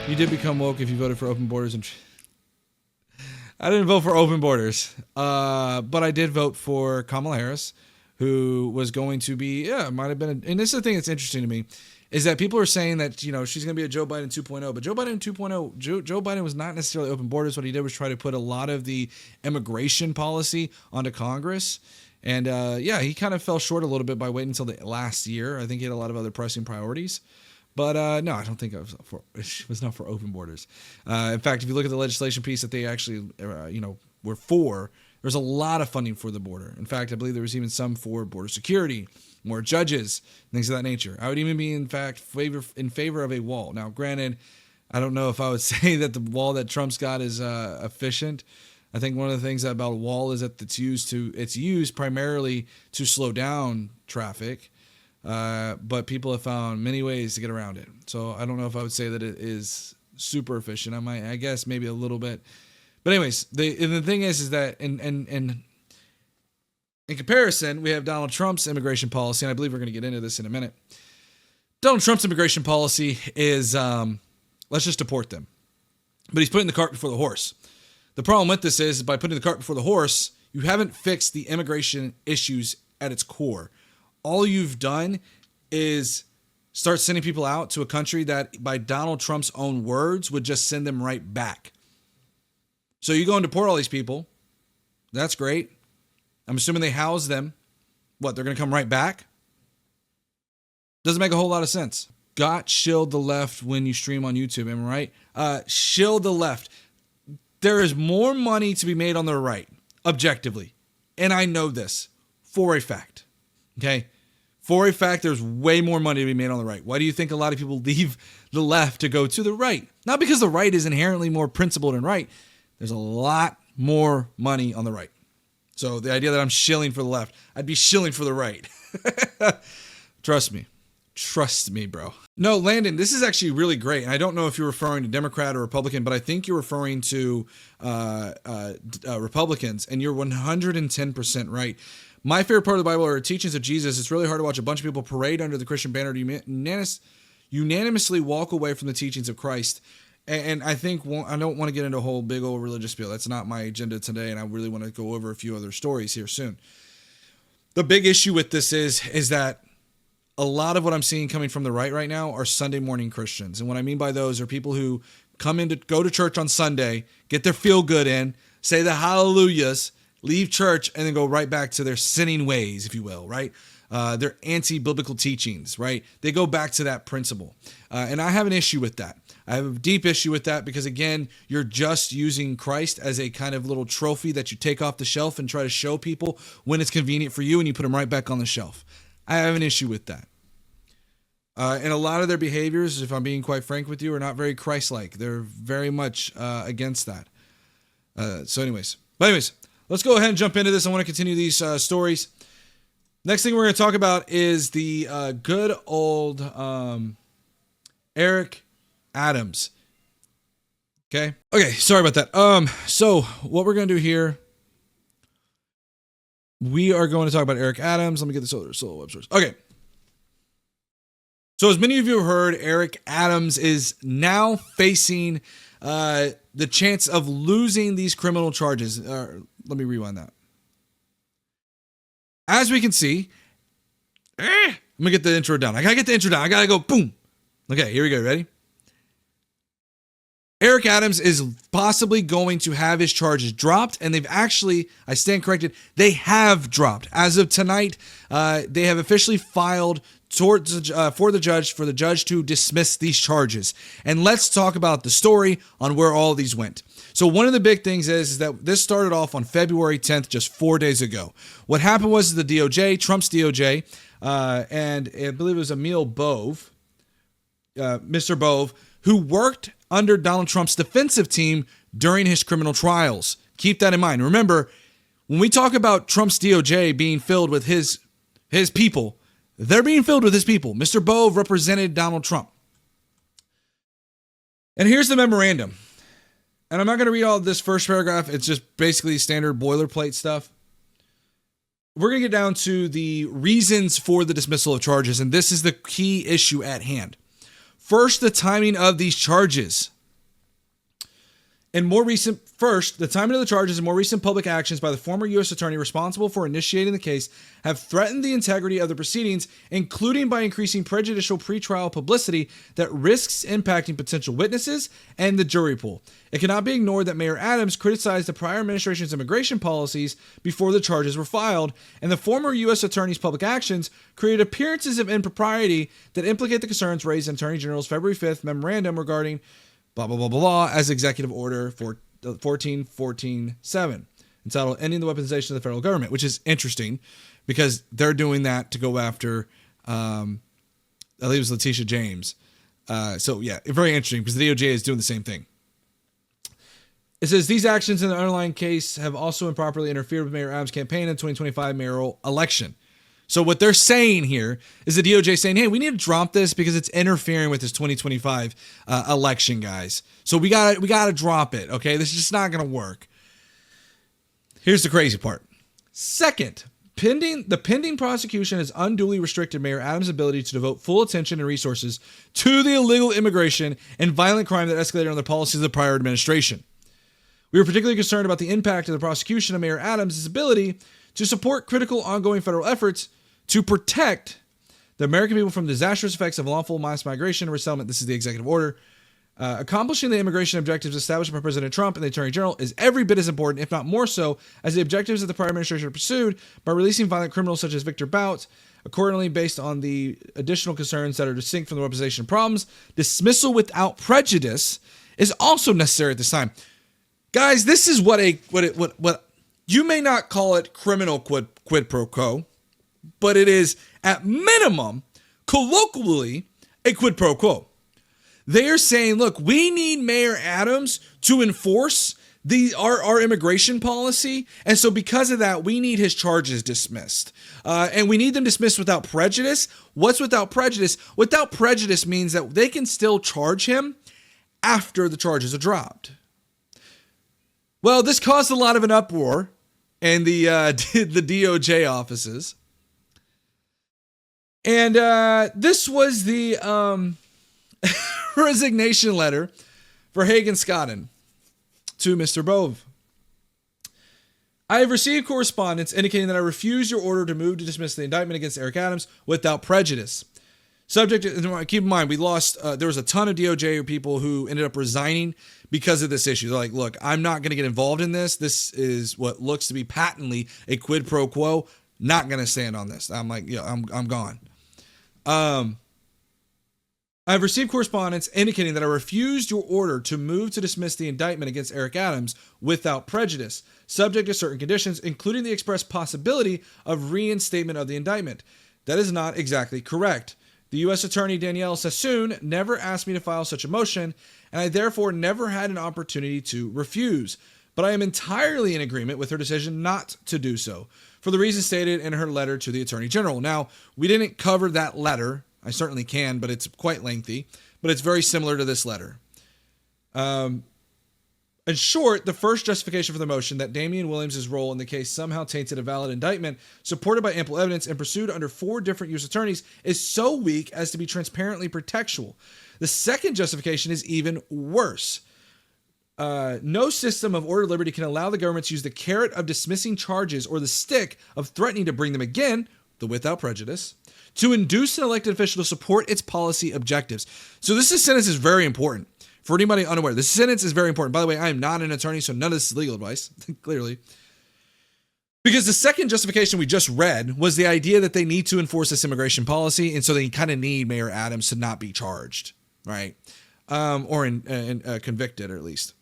You did become woke if you voted for open borders. And I didn't vote for open borders, but I did vote for Kamala Harris, who was going to be, might have been. And this is the thing that's interesting to me, is that people are saying that, she's going to be a Joe Biden 2.0, but Joe Biden 2.0, Joe Biden was not necessarily open borders. What he did was try to put a lot of the immigration policy onto Congress. And he kind of fell short a little bit by waiting until the last year. I think he had a lot of other pressing priorities. But no, I don't think it was not for open borders. In fact, if you look at the legislation piece that they actually, were for, there's a lot of funding for the border. In fact, I believe there was even some for border security, more judges, things of that nature. I would even be, in fact, in favor of a wall. Now, granted, I don't know if I would say that the wall that Trump's got is efficient. I think one of the things about a wall is that it's used primarily to slow down traffic. But people have found many ways to get around it. So I don't know if I would say that it is super efficient. I guess maybe a little bit. But anyways, the thing is that in comparison, we have Donald Trump's immigration policy, and I believe we're going to get into this in a minute. Donald Trump's immigration policy is, let's just deport them. But he's putting the cart before the horse. The problem with this is by putting the cart before the horse, you haven't fixed the immigration issues at its core. All you've done is start sending people out to a country that, by Donald Trump's own words, would just send them right back. So you go and deport all these people. That's great. I'm assuming they house them. What, they're going to come right back? Doesn't make a whole lot of sense. Shield the left when you stream on YouTube, am I right? Shield the left. There is more money to be made on the right, objectively. And I know this for a fact. Okay? For a fact, there's way more money to be made on the right. Why do you think a lot of people leave the left to go to the right? Not because the right is inherently more principled and right. There's a lot more money on the right. So the idea that I'm shilling for the left, I'd be shilling for the right. Trust me. Trust me, bro. No, Landon, this is actually really great. And I don't know if you're referring to Democrat or Republican, but I think you're referring to Republicans, and you're 110% right. My favorite part of the Bible are teachings of Jesus. It's really hard to watch a bunch of people parade under the Christian banner to unanimously walk away from the teachings of Christ. And I think I don't want to get into a whole big old religious spiel. That's not my agenda today, and I really want to go over a few other stories here soon. The big issue with this is that a lot of what I'm seeing coming from the right now are Sunday morning Christians. And what I mean by those are people who go to church on Sunday, get their feel good in, say the hallelujahs, leave church, and then go right back to their sinning ways, if you will, right? Their anti-biblical teachings, right? They go back to that principle. And I have an issue with that. I have a deep issue with that because, again, you're just using Christ as a kind of little trophy that you take off the shelf and try to show people when it's convenient for you, and you put them right back on the shelf. I have an issue with that. And a lot of their behaviors, if I'm being quite frank with you, are not very Christ-like. They're very much against that. So anyways, let's go ahead and jump into this. I want to continue these stories. Next thing we're going to talk about is the good old Eric Adams. Okay, sorry about that. So what we're going to do here, we are going to talk about Eric Adams. Let me get this solo web source. Okay. So as many of you have heard, Eric Adams is now facing the chance of losing these criminal charges. Let me rewind that. As we can see, let me get the intro down. I gotta get the intro down. I gotta go boom. Okay, here we go. Ready? Eric Adams is possibly going to have his charges dropped, and they've actually, I stand corrected, they have dropped. As of tonight, they have officially filed for the judge to dismiss these charges. And let's talk about the story on where all these went. So one of the big things is that this started off on February 10th, just 4 days ago. What happened was the DOJ, Trump's DOJ, and I believe it was Emil Bove, Mr. Bove, who worked under Donald Trump's defensive team during his criminal trials. Keep that in mind. Remember, when we talk about Trump's DOJ being filled with his people, they're being filled with his people. Mr. Bove represented Donald Trump. And here's the memorandum. And I'm not going to read all of this first paragraph. It's just basically standard boilerplate stuff. We're going to get down to the reasons for the dismissal of charges. And this is the key issue at hand. First, the timing of these charges. The timing of the charges and more recent public actions by the former U.S. attorney responsible for initiating the case have threatened the integrity of the proceedings, including by increasing prejudicial pretrial publicity that risks impacting potential witnesses and the jury pool. It cannot be ignored that Mayor Adams criticized the prior administration's immigration policies before the charges were filed, and the former U.S. attorney's public actions created appearances of impropriety that implicate the concerns raised in Attorney General's February 5th memorandum regarding blah, blah, blah, blah, blah, as Executive Order 14.14.7, entitled Ending the Weaponization of the Federal Government, which is interesting because they're doing that to go after, I believe it was Letitia James. So, yeah, very interesting because the DOJ is doing the same thing. It says, these actions in the underlying case have also improperly interfered with Mayor Adams' campaign in the 2025 mayoral election. So what they're saying here is the DOJ saying, hey, we need to drop this because it's interfering with this 2025 election, guys. So we gotta drop it, okay? This is just not going to work. Here's the crazy part. Second, the pending prosecution has unduly restricted Mayor Adams' ability to devote full attention and resources to the illegal immigration and violent crime that escalated on the policies of the prior administration. We were particularly concerned about the impact of the prosecution of Mayor Adams' ability to support critical ongoing federal efforts to protect the American people from disastrous effects of lawful mass migration and resettlement. This is the executive order. Accomplishing the immigration objectives established by President Trump and the Attorney General is every bit as important, if not more so, as the objectives that the prior administration pursued by releasing violent criminals such as Victor Bout. Accordingly, based on the additional concerns that are distinct from the weaponization problems, dismissal without prejudice is also necessary at this time. Guys, this is what you may not call it criminal quid pro quo, but it is at minimum, colloquially, a quid pro quo. They are saying, look, we need Mayor Adams to enforce our immigration policy, and so because of that, we need his charges dismissed. And we need them dismissed without prejudice. What's without prejudice? Without prejudice means that they can still charge him after the charges are dropped. Well, this caused a lot of an uproar in the DOJ offices. And this was the resignation letter for Hagen Scotton to Mr. Bove. I have received correspondence indicating that I refuse your order to move to dismiss the indictment against Eric Adams without prejudice. Subject to, keep in mind, we lost, there was a ton of DOJ people who ended up resigning because of this issue. They're like, look, I'm not going to get involved in this. This is what looks to be patently a quid pro quo. Not going to stand on this. I'm like, yeah, I'm gone. I've received correspondence indicating that I refused your order to move to dismiss the indictment against Eric Adams without prejudice, subject to certain conditions, including the express possibility of reinstatement of the indictment. That is not exactly correct. The U.S. Attorney Danielle Sassoon never asked me to file such a motion, and I therefore never had an opportunity to refuse. But I am entirely in agreement with her decision not to do so, for the reasons stated in her letter to the Attorney General. Now, we didn't cover that letter. I certainly can, but it's quite lengthy. But it's very similar to this letter. In short, the first justification for the motion that Damian Williams' role in the case somehow tainted a valid indictment, supported by ample evidence and pursued under 4 different U.S. attorneys, is so weak as to be transparently pretextual. The second justification is even worse. No system of ordered liberty can allow the government to use the carrot of dismissing charges or the stick of threatening to bring them again, the without prejudice, to induce an elected official to support its policy objectives. So this sentence is very important. For anybody unaware, this sentence is very important. By the way, I am not an attorney, so none of this is legal advice, clearly. Because the second justification we just read was the idea that they need to enforce this immigration policy, and so they kind of need Mayor Adams to not be charged, right? Or convicted, or at least.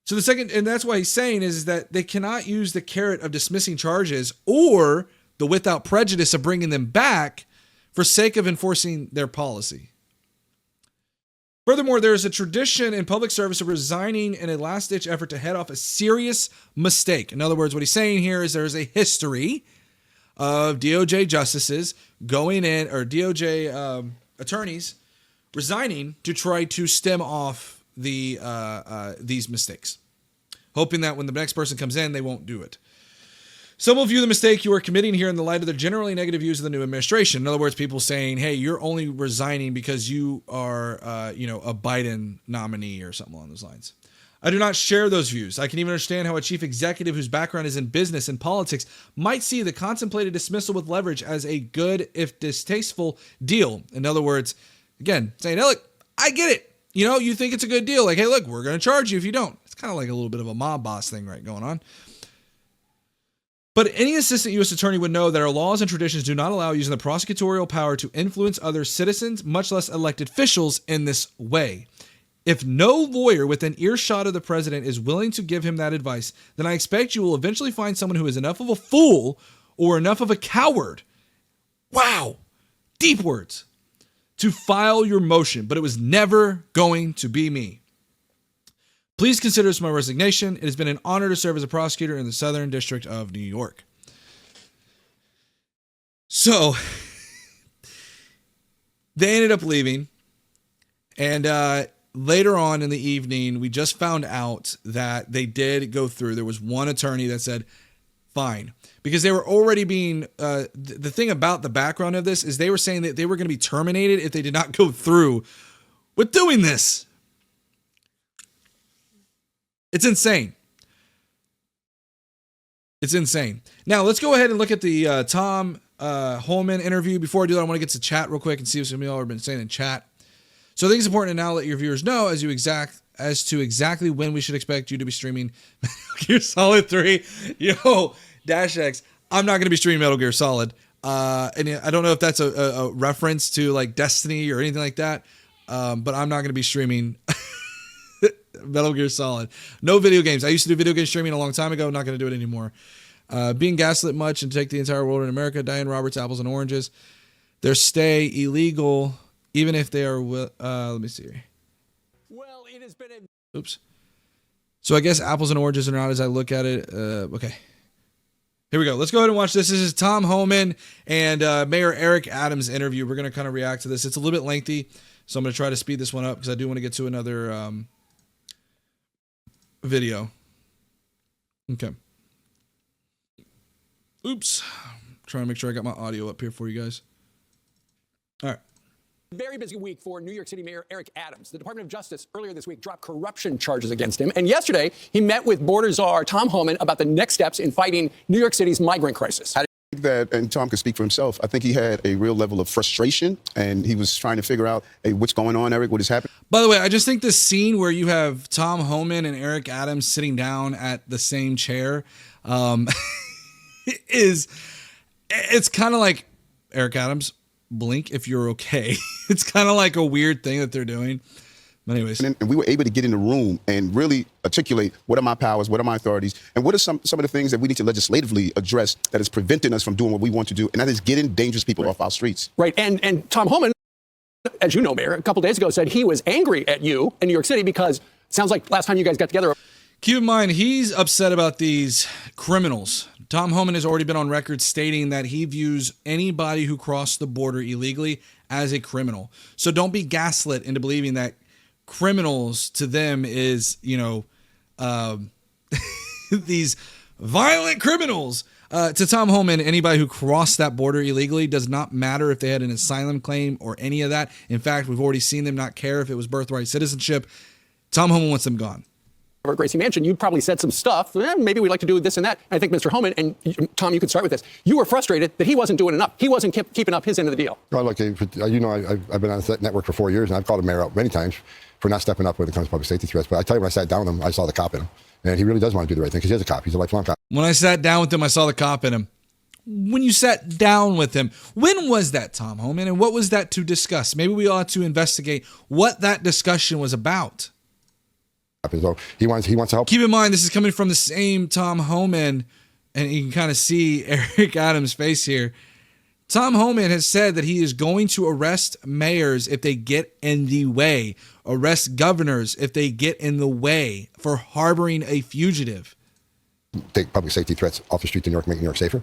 So the second, and that's why he's saying is that they cannot use the carrot of dismissing charges or the without prejudice of bringing them back for sake of enforcing their policy. Furthermore, there is a tradition in public service of resigning in a last-ditch effort to head off a serious mistake. In other words, what he's saying here is there's a history of DOJ justices going in, or DOJ attorneys resigning to try to stem off these mistakes, hoping that when the next person comes in, they won't do it. Some will view the mistake you are committing here in the light of the generally negative views of the new administration. In other words, people saying, hey, you're only resigning because you are, a Biden nominee or something along those lines. I do not share those views. I can even understand how a chief executive whose background is in business and politics might see the contemplated dismissal with leverage as a good, if distasteful, deal. In other words, again, saying, hey, look, I get it. You know, you think it's a good deal. Like, hey, look, we're going to charge you if you don't. It's kind of like a little bit of a mob boss thing going on. But any assistant U.S. attorney would know that our laws and traditions do not allow using the prosecutorial power to influence other citizens, much less elected officials, in this way. If no lawyer within earshot of the president is willing to give him that advice, then I expect you will eventually find someone who is enough of a fool or enough of a coward. Wow, deep words. To file your motion, but it was never going to be me. Please consider this my resignation. It has been an honor to serve as a prosecutor in the Southern District of New York. So, they ended up leaving, and later on in the evening, we just found out that they did go through. There was one attorney that said, fine. Because they were already being, the thing about the background of this is they were saying that they were going to be terminated if they did not go through with doing this. It's insane. It's insane. Now, let's go ahead and look at the Tom Homan interview. Before I do that, I want to get to chat real quick and see what some of y'all have been saying in chat. So I think it's important to now let your viewers know as to exactly when we should expect you to be streaming Metal Gear Solid 3. Yo, Dash X, I'm not going to be streaming Metal Gear Solid. And I don't know if that's a reference to like Destiny or anything like that. But I'm not going to be streaming Metal Gear Solid. No video games. I used to do video game streaming a long time ago. I'm not going to do it anymore. Being gaslit much and take the entire world in America. Diane Roberts, apples and oranges. Their stay illegal, even if they are. Let me see here. Well, it has been. Oops. So I guess apples and oranges are not as I look at it. Okay. Here we go. Let's go ahead and watch this. This is Tom Homan and Mayor Eric Adams' interview. We're going to kind of react to this. It's a little bit lengthy, so I'm going to try to speed this one up because I do want to get to another video. Okay. Oops. Trying to make sure I got my audio up here for you guys. All right. Very busy week for New York City Mayor Eric Adams. The Department of Justice earlier this week dropped corruption charges against him. And yesterday, he met with border czar Tom Homan about the next steps in fighting New York City's migrant crisis. I think that, and Tom can speak for himself, I think he had a real level of frustration, and he was trying to figure out, hey, what's going on, Eric? What is happening? By the way, I just think this scene where you have Tom Homan and Eric Adams sitting down at the same chair it's kind of like, Eric Adams, blink if you're okay. It's kind of like a weird thing that they're doing. But anyways. And we were able to get in the room and really articulate what are my powers, what are my authorities, and what are some of the things that we need to legislatively address that is preventing us from doing what we want to do, and that is getting dangerous people off our streets. Right, and Tom Homan, as you know, Mayor, a couple days ago said he was angry at you in New York City because it sounds like last time you guys got together. Keep in mind, he's upset about these criminals. Tom Homan has already been on record stating that he views anybody who crossed the border illegally as a criminal. So don't be gaslit into believing that criminals to them is, these violent criminals. To Tom Homan, anybody who crossed that border illegally does not matter if they had an asylum claim or any of that. In fact, we've already seen them not care if it was birthright citizenship. Tom Homan wants them gone. Over at Gracie Mansion, you probably said some stuff. Maybe we'd like to do this and that. And I think Mr. Homan, and Tom, you could start with this. You were frustrated that he wasn't doing enough. He wasn't keeping up his end of the deal. Well, look, I've been on the network for 4 years, and I've called the mayor out many times for not stepping up when it comes to public safety threats. But I tell you, when I sat down with him, I saw the cop in him. And he really does want to do the right thing because he is a cop. He's a lifelong cop. When I sat down with him, I saw the cop in him. When you sat down with him, when was that, Tom Homan? And what was that to discuss? Maybe we ought to investigate what that discussion was about. So he wants to help. Keep in mind, this is coming from the same Tom Homan, and you can kind of see Eric Adams' face here. Tom Homan has said that he is going to arrest mayors if they get in the way, arrest governors if they get in the way for harboring a fugitive. take public safety threats off the street in New York, make New York safer.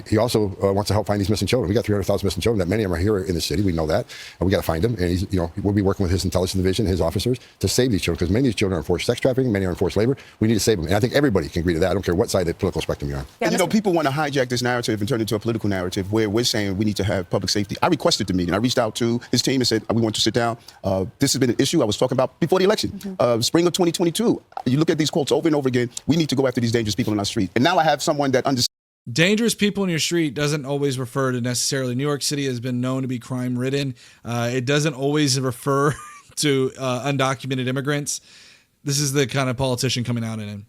He also wants to help find these missing children. We got 300,000 missing children. That many of them are here in the city. We know that, and we got to find them. And he's, we'll be working with his intelligence division, his officers, to save these children, because many of these children are in forced sex trafficking, many are in forced labor. We need to save them, and I think everybody can agree to that. I don't care what side of the political spectrum you're on. Yeah, and people want to hijack this narrative and turn it into a political narrative where we're saying we need to have public safety. I requested the meeting. I reached out to his team and said we want to sit down. This has been an issue I was talking about before the election, spring of 2022. You look at these quotes over and over again. We need to go after these dangerous people in our street. And now I have someone that understands. Dangerous people in your street doesn't always refer to necessarily. New York City has been known to be crime ridden. It doesn't always refer to undocumented immigrants. This is the kind of politician coming out in him.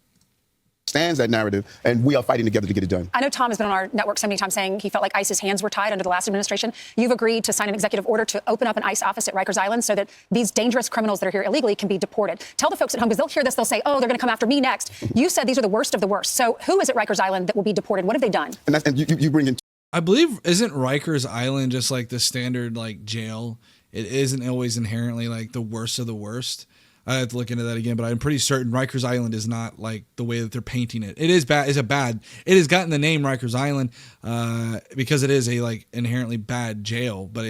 Stands that narrative, and we are fighting together to get it done. I know Tom has been on our network so many times saying he felt like ICE's hands were tied under the last administration. You've agreed to sign an executive order to open up an ICE office at Rikers Island so that these dangerous criminals that are here illegally can be deported. Tell the folks at home, because they'll hear this, they'll say, oh, they're going to come after me next. You said these are the worst of the worst. So who is at Rikers Island that will be deported? What have they done? And you bring in. I believe, isn't Rikers Island just like the standard like jail? It isn't always inherently like the worst of the worst. I have to look into that again, but I'm pretty certain Rikers Island is not like the way that they're painting it. It is bad. It has gotten the name Rikers Island because it is a like inherently bad jail, but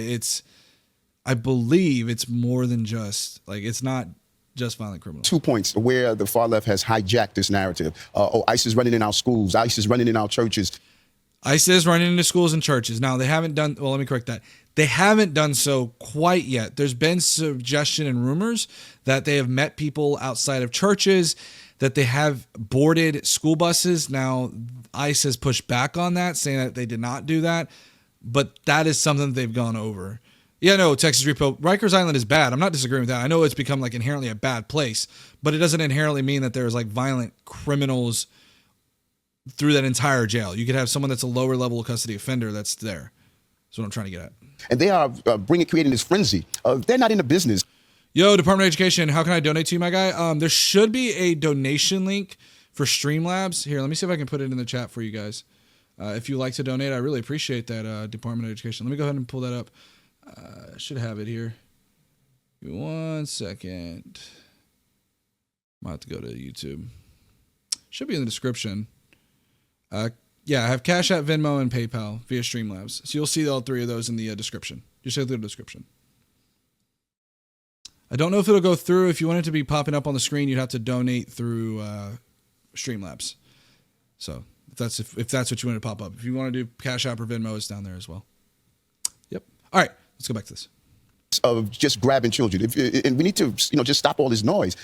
I believe it's more than just like, it's not just violent criminals. 2 points where the far left has hijacked this narrative. ICE is running in our schools. ICE is running in our churches. ICE is running into schools and churches. Now, they haven't done, well, let me correct that. They haven't done so quite yet. There's been suggestion and rumors that they have met people outside of churches, that they have boarded school buses. Now, ICE has pushed back on that, saying that they did not do that, but that is something that they've gone over. Yeah, no, Texas Repo, Rikers Island is bad. I'm not disagreeing with that. I know it's become like inherently a bad place, but it doesn't inherently mean that there's like violent criminals through that entire jail. You could have someone that's a lower level custody offender that's there. That's what I'm trying to get at. And they are creating this frenzy. They're not in the business. Yo, Department of Education, how can I donate to you, my guy? There should be a donation link for Streamlabs. Here, let me see if I can put it in the chat for you guys. If you like to donate, I really appreciate that, Department of Education. Let me go ahead and pull that up. I should have it here. Give me 1 second. Might have to go to YouTube. Should be in the description. Yeah, I have Cash App, Venmo, and PayPal via Streamlabs. So you'll see all three of those in the description. Just go through the description. I don't know if it'll go through. If you want it to be popping up on the screen, you'd have to donate through Streamlabs. So if that's what you want to pop up. If you want to do Cash App or Venmo, it's down there as well. Yep. All right, let's go back to this. Of just grabbing children. And we need to, just stop all this noise.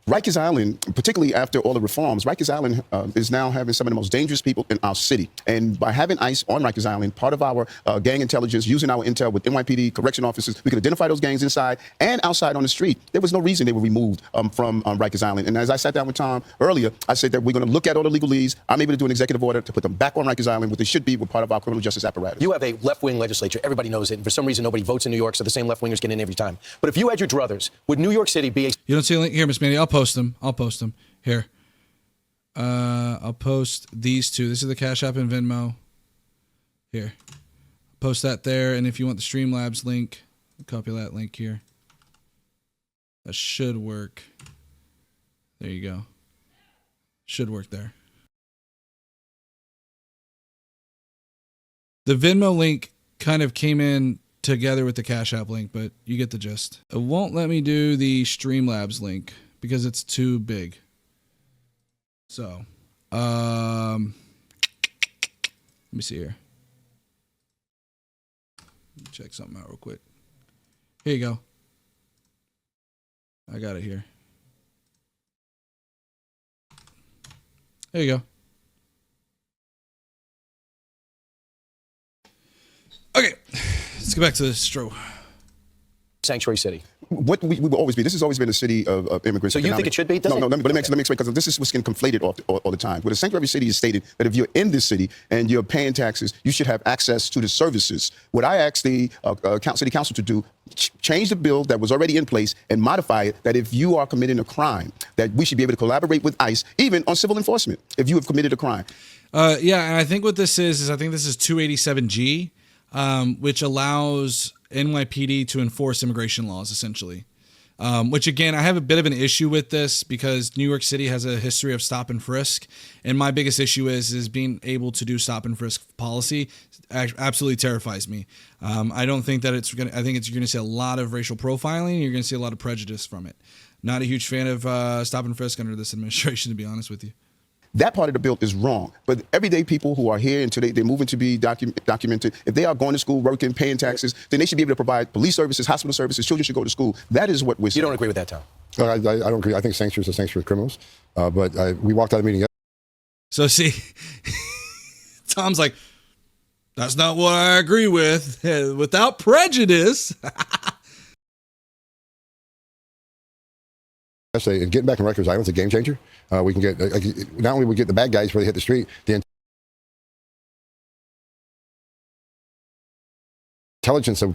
Rikers Island, particularly after all the reforms, Rikers Island is now having some of the most dangerous people in our city. And by having ICE on Rikers Island, part of our gang intelligence, using our intel with NYPD correction officers, we could identify those gangs inside and outside on the street. There was no reason they were removed from Rikers Island. And as I sat down with Tom earlier, I said that we're going to look at all the legalese. I'm able to do an executive order to put them back on Rikers Island, what they should be with part of our criminal justice apparatus. You have a left-wing legislature. Everybody knows it. And for some reason, nobody votes in New York, so the same left-wingers get in every time. But if you had your druthers, would New York City be a... You don't see a link here, Miss Mandy? I'll post them. Here. I'll post these two. This is the Cash App and Venmo. Here. Post that there. And if you want the Streamlabs link, copy that link here. That should work. There you go. Should work there. The Venmo link kind of came in together with the Cash App link, but you get the gist. It won't let me do the Streamlabs link because it's too big. So, let me see here. Check something out real quick. Here you go. I got it here. There you go. Okay, let's get back to this stroke. Sanctuary city. What we will always be. This has always been a city of immigrants. So you think it should be? No, let me explain, because this is what's getting conflated all the time. Well, the sanctuary city is stated that if you're in this city and you're paying taxes, you should have access to the services. What I asked the city council to do, change the bill that was already in place and modify it, that if you are committing a crime, that we should be able to collaborate with ICE, even on civil enforcement, if you have committed a crime. Yeah, and I think what this is I think this is 287G, which allows NYPD to enforce immigration laws, essentially. Which, again, I have a bit of an issue with this because New York City has a history of stop and frisk. And my biggest issue is being able to do stop and frisk policy absolutely terrifies me. I don't think that it's going to, I think you're going to see a lot of racial profiling. You're going to see a lot of prejudice from it. Not a huge fan of stop and frisk under this administration, to be honest with you. That part of the bill is wrong. But everyday people who are here and today they're moving to be documented, if they are going to school, working, paying taxes, then they should be able to provide police services, hospital services, children should go to school. That is what we're saying. You don't agree with that, Tom? I don't agree. I think sanctuaries are sanctuary criminals. But we walked out of the meeting. So see, Tom's like, that's not what I agree with. Without prejudice. And getting back in Rikers Island is a game changer. We can get, not only we get the bad guys where they hit the street, the intelligence of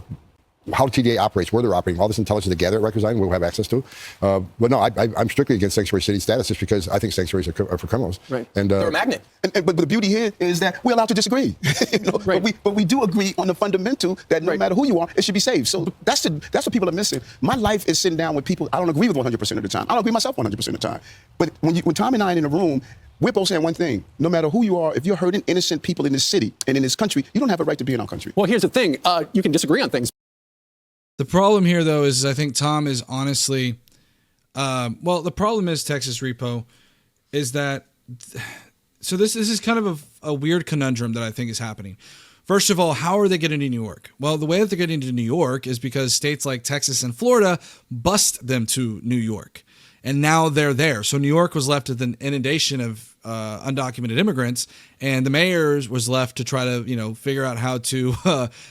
how TDA operates, where they're operating, all this intelligence they gather at Rikers Island, we'll have access to. But no, I'm strictly against sanctuary city status just because I think sanctuaries are for criminals. Right. And they're a magnet. But the beauty here is that we're allowed to disagree. Right. But we do agree on the fundamental that no matter who you are, it should be safe. So that's what people are missing. My life is sitting down with people I don't agree with 100% of the time. I don't agree myself 100% of the time. But when Tom and I are in a room, we're both saying one thing. No matter who you are, if you're hurting innocent people in this city and in this country, you don't have a right to be in our country. Well, here's the thing. You can disagree on things. The problem here, though, is I think Tom is honestly, the problem is Texas Repo is that, so this is kind of a weird conundrum that I think is happening. First of all, how are they getting to New York? Well, the way that they're getting to New York is because states like Texas and Florida bust them to New York. And now they're there. So New York was left with an inundation of undocumented immigrants, and the mayor was left to try to, figure out how to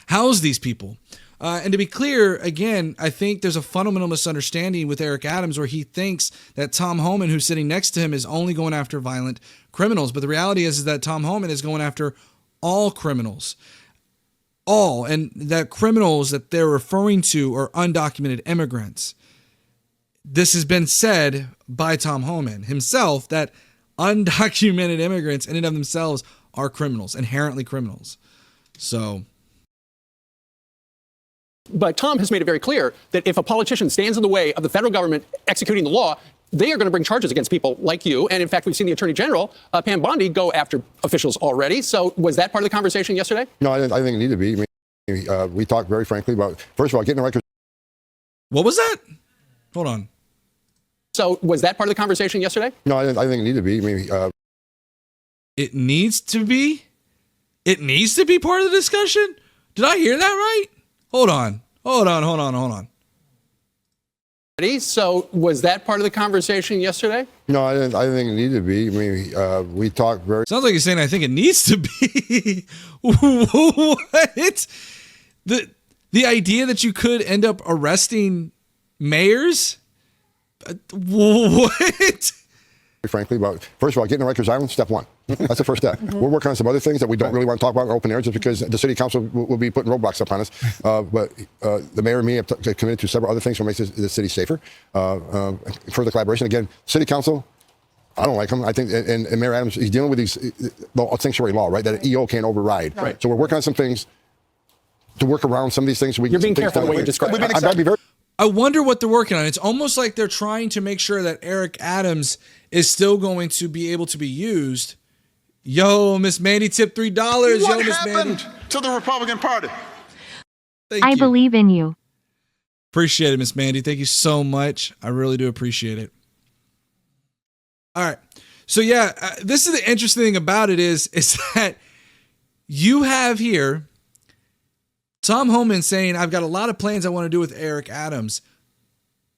house these people. And to be clear, again, I think there's a fundamental misunderstanding with Eric Adams where he thinks that Tom Homan, who's sitting next to him, is only going after violent criminals. But the reality is that Tom Homan is going after all criminals. All. And that criminals that they're referring to are undocumented immigrants. This has been said by Tom Homan himself that undocumented immigrants in and of themselves are criminals, inherently criminals. So... But Tom has made it very clear that if a politician stands in the way of the federal government executing the law, they are going to bring charges against people like you. And in fact, we've seen the Attorney General, Pam Bondi, go after officials already. So was that part of the conversation yesterday? No, I think it needed to be. I mean, we talked very frankly about, first of all, getting the Rikers. What was that? Hold on. So was that part of the conversation yesterday? No, I think it needed to be. I mean, it needs to be? It needs to be part of the discussion? Did I hear that right? Hold on. So was that part of the conversation yesterday? No, I think it needed to be. I mean, we talked very... Sounds like you're saying I think it needs to be. What? The idea that you could end up arresting mayors? What? Frankly, about first of all, getting to Rikers Island, step one. That's the first step. We're working on some other things that we don't really want to talk about in open air just because the city council will be putting roadblocks up on us. But the mayor and me have committed to several other things to make the city safer. Further collaboration. Again, city council, I don't like him. I think, and Mayor Adams, he's dealing with these sanctuary law, right? That an EO can't override. Right. So we're working on some things to work around some of these things. So we You're being careful the way you describe it. I wonder what they're working on. It's almost like they're trying to make sure that Eric Adams is still going to be able to be used. Yo, Miss Mandy tipped $3. What happened to the Republican Party? Thank you. I believe in you. Appreciate it, Miss Mandy. Thank you so much. I really do appreciate it. All right. So yeah, this is the interesting thing about it is that you have here Tom Homan saying, I've got a lot of plans I want to do with Eric Adams.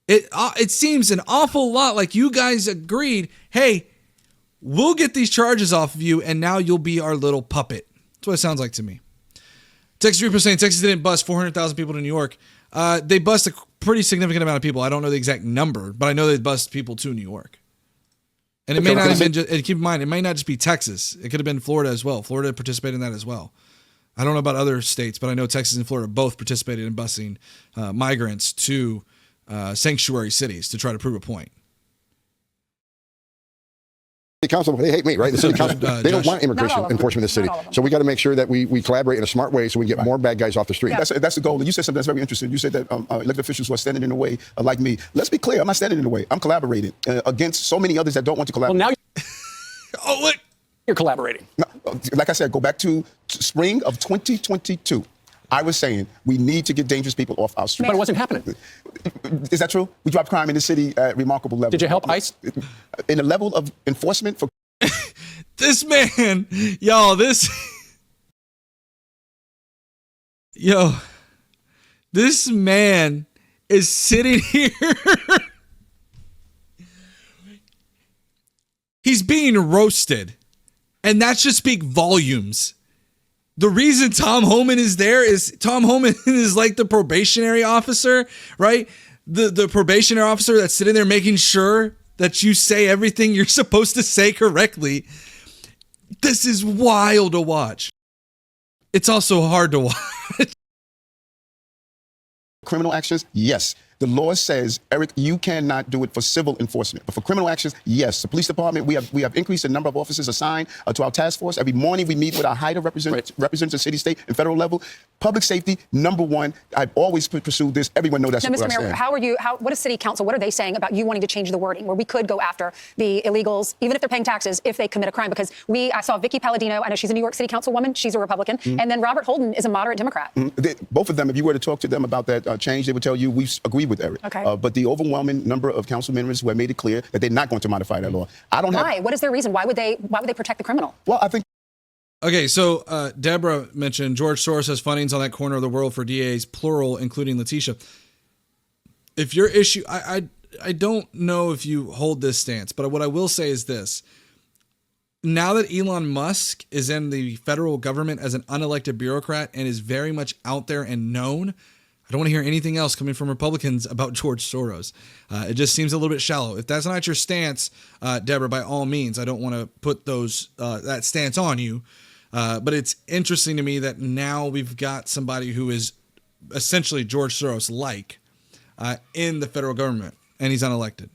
It seems an awful lot like you guys agreed, hey, we'll get these charges off of you, and now you'll be our little puppet. That's what it sounds like to me. Texas Repo saying Texas didn't bust 400,000 people to New York. They bust a pretty significant amount of people. I don't know the exact number, but I know they bust people to New York. And it may not have been just, and keep in mind, it may not just be Texas. It could have been Florida as well. Florida participated in that as well. I don't know about other states, but I know Texas and Florida both participated in busing migrants to sanctuary cities to try to prove a point. Council, they hate me, right? The city council, they don't want immigration enforcement in the city. So we got to make sure that we collaborate in a smart way so we get more bad guys off the street. Yeah. That's the goal. And you said something that's very interesting. You said that elected officials who are standing in the way are like me. Let's be clear. I'm not standing in the way. I'm collaborating against so many others that don't want to collaborate. Well, now Oh, look. you're collaborating. No, like I said, go back to spring of 2022. I was saying we need to get dangerous people off our street. But it wasn't happening. Is that true? We dropped crime in the city at remarkable levels. Did you help ICE? In the level of enforcement for... This man, y'all, this man is sitting here. He's being roasted, and that should speak volumes. The reason Tom Homan is there is Tom Homan is like the probationary officer, right? The probationary officer that's sitting there making sure that you say everything you're supposed to say correctly. This is wild to watch. It's also hard to watch. Criminal actions, yes. The law says, Eric, you cannot do it for civil enforcement. But for criminal actions, yes. The police department, we have increased the number of officers assigned to our task force. Every morning we meet with our HIDA representatives of city, state, and federal level. Public safety, number one. I've always pursued this. Everyone knows that's now, what Mr. Mayor, what is City Council, what are they saying about you wanting to change the wording where we could go after the illegals, even if they're paying taxes, if they commit a crime? Because I saw Vicky Palladino, I know she's a New York City Councilwoman, she's a Republican, and then Robert Holden is a moderate Democrat. Both of them, if you were to talk to them about that change, they would tell you we agree with Eric. Okay. But the overwhelming number of council members who have made it clear that they're not going to modify that law. Why? What is their reason? Why would they protect the criminal? Well, I think. Okay, so Deborah mentioned George Soros has fundings on that corner of the world for DAs, plural, including Letitia. If your issue, I don't know if you hold this stance, but what I will say is this. Now that Elon Musk is in the federal government as an unelected bureaucrat and is very much out there and known, I don't want to hear anything else coming from Republicans about George Soros. It just seems a little bit shallow. If that's not your stance, Deborah, by all means, I don't want to put that stance on you. But it's interesting to me that now we've got somebody who is essentially George Soros-like in the federal government, and he's unelected.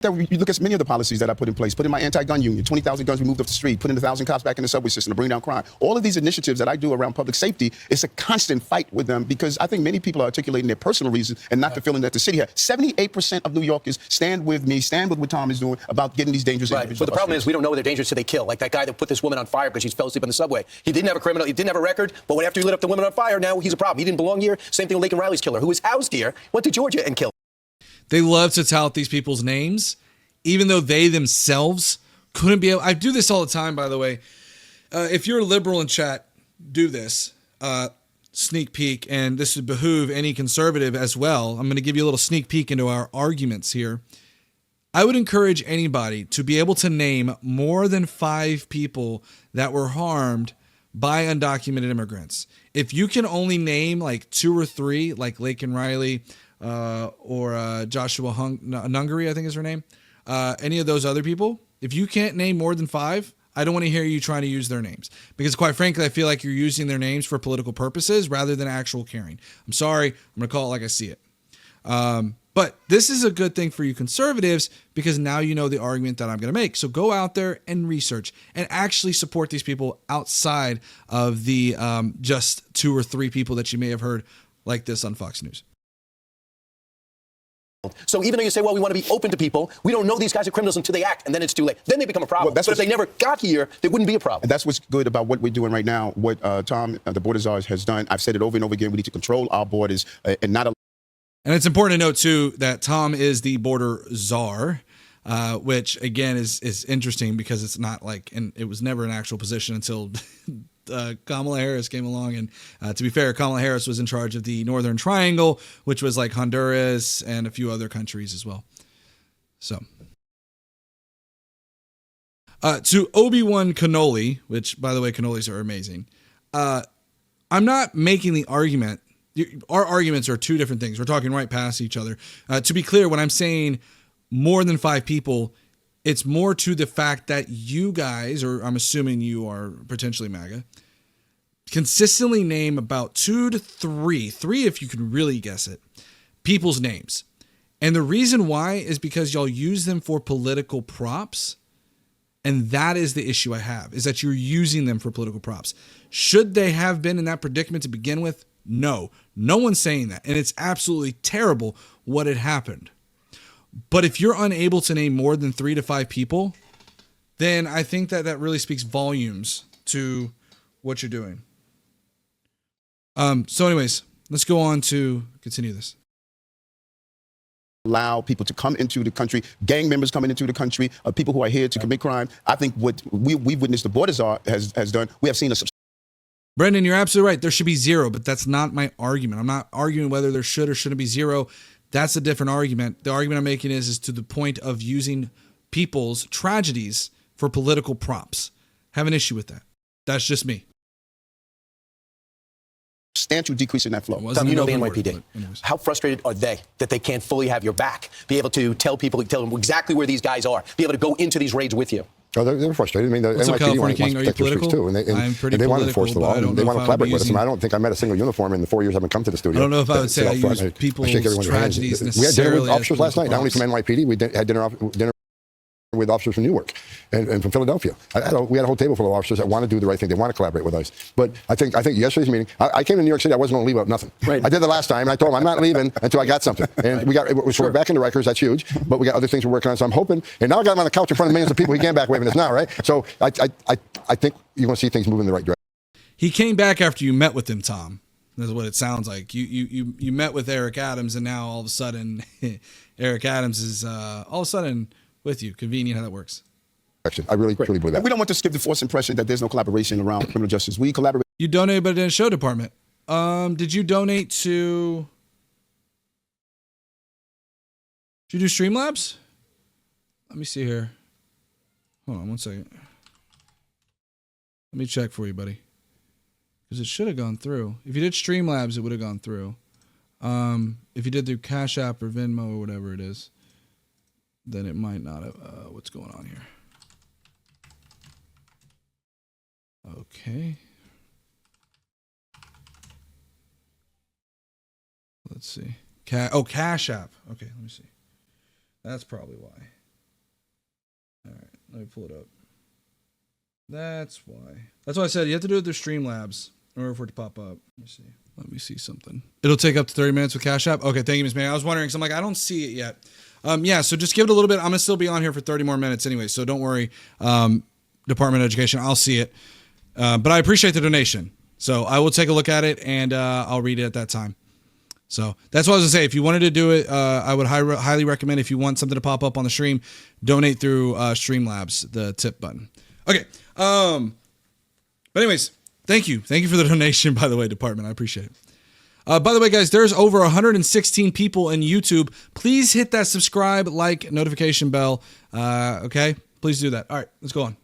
You look at many of the policies that I put in place, put in my anti-gun union, 20,000 guns removed off the street, putting 1,000 cops back in the subway system to bring down crime. All of these initiatives that I do around public safety, it's a constant fight with them because I think many people are articulating their personal reasons and not the feeling that the city has. 78% of New Yorkers stand with me, stand with what Tom is doing about getting these dangerous individuals. But the problem is we don't know they're dangerous till they kill. Like that guy that put this woman on fire because she fell asleep on the subway. He didn't have a criminal, he didn't have a record, but after he lit up the woman on fire, now he's a problem. He didn't belong here. Same thing with Laken Riley's killer, who was housed here, went to Georgia and killed. They love to tout these people's names, even though they themselves couldn't be able. I do this all the time, by the way. If you're a liberal in chat, do this. Sneak peek, and this would behoove any conservative as well. I'm going to give you a little sneak peek into our arguments here. I would encourage anybody to be able to name more than 5 people that were harmed by undocumented immigrants. If you can only name like 2 or 3, like Laken Riley or Joshua Nungary, I think is her name, any of those other people, if you can't name more than 5, I don't want to hear you trying to use their names because quite frankly, I feel like you're using their names for political purposes rather than actual caring. I'm sorry. I'm going to call it like I see it. But this is a good thing for you conservatives because now you know the argument that I'm going to make. So go out there and research and actually support these people outside of the just 2 or 3 people that you may have heard like this on Fox News. So even though you say, well, we want to be open to people, we don't know these guys are criminals until they act, and then it's too late. Then they become a problem. But if they never got here, they wouldn't be a problem. And that's what's good about what we're doing right now, what Tom, the border czar, has done. I've said it over and over again. We need to control our borders and not. And it's important to note, too, that Tom is the border czar, which, again, is interesting because it's not like, and it was never an actual position until Kamala Harris came along. And to be fair, Kamala Harris was in charge of the Northern Triangle, which was like Honduras and a few other countries as well. So to Obi-Wan Cannoli, which, by the way, cannolis are amazing. I'm not making the argument. Our arguments are 2 different things. We're talking right past each other. To be clear, when I'm saying more than 5 people, it's more to the fact that you guys, or I'm assuming you are potentially MAGA, consistently name about 2 to 3 if you can really guess it, people's names. And the reason why is because y'all use them for political props. And that is the issue I have, is that you're using them for political props. Should they have been in that predicament to begin with? No. No one's saying that. And it's absolutely terrible what had happened. But if you're unable to name more than 3 to 5 people, then I think that that really speaks volumes to what you're doing. So anyways, let's go on to continue this. Allow people to come into the country, gang members coming into the country, people who are here to commit crime. I think what we've witnessed the borders has done, we have seen a Brendan, you're absolutely right. There should be 0, but that's not my argument. I'm not arguing whether there should or shouldn't be 0. That's a different argument. The argument I'm making is to the point of using people's tragedies for political props. Have an issue with that. That's just me. Substantial decrease in that flow. Tom, you know the NYPD. How frustrated are they that they can't fully have your back, be able to tell them exactly where these guys are, be able to go into these raids with you? Oh, they're frustrated. I mean, the What's up, NYPD California King? wants Are you to protect their streets political? too, and they want to enforce the political, law, but I don't and they know want if to I would collaborate be with us. And using- I don't think I met a single uniform in the 4 years I've been come to the studio. I don't know if I would say I Sit up front. use people's shake everyone's hands. tragedies We had dinner necessarily with as officers last night, not only from political NYPD, we had dinner with officers from Newark and from Philadelphia. We had a whole table full of officers that want to do the right thing. They want to collaborate with us. But I think yesterday's meeting, I came to New York City. I wasn't going to leave out nothing. Right. I did the last time, and I told them I'm not leaving until I got something. And so we're back into Rikers. That's huge. But we got other things we're working on. So I'm hoping. And now I got him on the couch in front of millions of people. He can't back waving this now, right? So I think you're going to see things move in the right direction. He came back after you met with him, Tom. That's what it sounds like. You met with Eric Adams, and now all of a sudden, Eric Adams is all of a sudden with you. Convenient how that works. I really, truly believe that. And we don't want to give the false impression that there's no collaboration around criminal justice. We collaborate. You donated, but in the show department. Did you donate to? Did you do Streamlabs? Let me see here. Hold on 1 second. Let me check for you, buddy. Because it should have gone through. If you did Streamlabs, it would have gone through. If you did through Cash App or Venmo or whatever it is, then it might not have. What's going on here? Okay. Let's see. Cash App. Okay, let me see. That's probably why. All right, let me pull it up. That's why. That's why I said you have to do it through Streamlabs in order for it to pop up. Let me see something. It'll take up to 30 minutes with Cash App. Okay, thank you, Ms. May. I was wondering, because I'm like, I don't see it yet. Yeah, so just give it a little bit. I'm going to still be on here for 30 more minutes anyway, so don't worry. Department of Education, I'll see it. But I appreciate the donation. So I will take a look at it, and I'll read it at that time. So that's what I was going to say. If you wanted to do it, I would highly recommend, if you want something to pop up on the stream, donate through Streamlabs, the tip button. Okay. But anyways, thank you. Thank you for the donation, by the way, department. I appreciate it. By the way, guys, there's over 116 people in YouTube. Please hit that subscribe, like, notification bell. Okay? Please do that. All right, let's go on.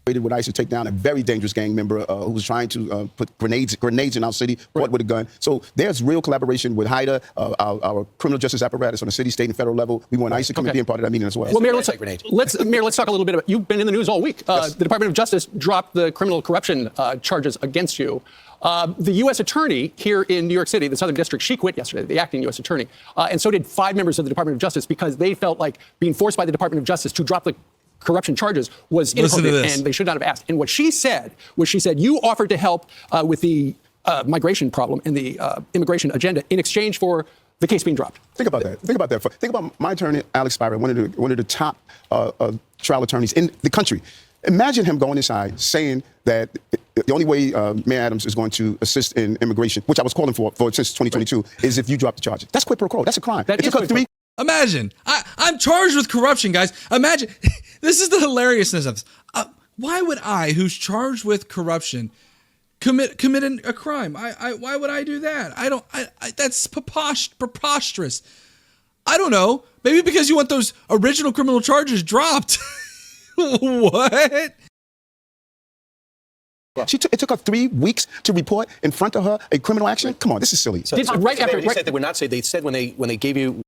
With ICE to take down a very dangerous gang member who was trying to put grenades in our city, caught with a gun. So there's real collaboration with HIDA, our criminal justice apparatus on the city, state, and federal level. We want ICE to come and be a part of that meeting as well. Well, Mayor, let's talk a little bit about, you've been in the news all week. Yes. The Department of Justice dropped the criminal corruption charges against you. The U.S. attorney here in New York City, the Southern District, she quit yesterday, the acting U.S. attorney. And so did 5 members of the Department of Justice, because they felt like being forced by the Department of Justice to drop the corruption charges was inappropriate, and they should not have asked. And what she said was, she said, you offered to help with the migration problem and the immigration agenda in exchange for the case being dropped. Think about that. Think about my attorney, Alex Spira, one of the top trial attorneys in the country. Imagine him going inside saying that the only way Mayor Adams is going to assist in immigration, which I was calling for since 2022, is if you drop the charges. That's quid pro quo. That's a crime. That is quid pro quo. Imagine, I'm charged with corruption, guys. Imagine, this is the hilariousness of this. Why would I, who's charged with corruption, commit a crime? Why would I do that? That's preposterous. I don't know. Maybe because you want those original criminal charges dropped. What? It took her 3 weeks to report in front of her a criminal action. Come on, this is silly. So, They said they were not. They said when they gave you.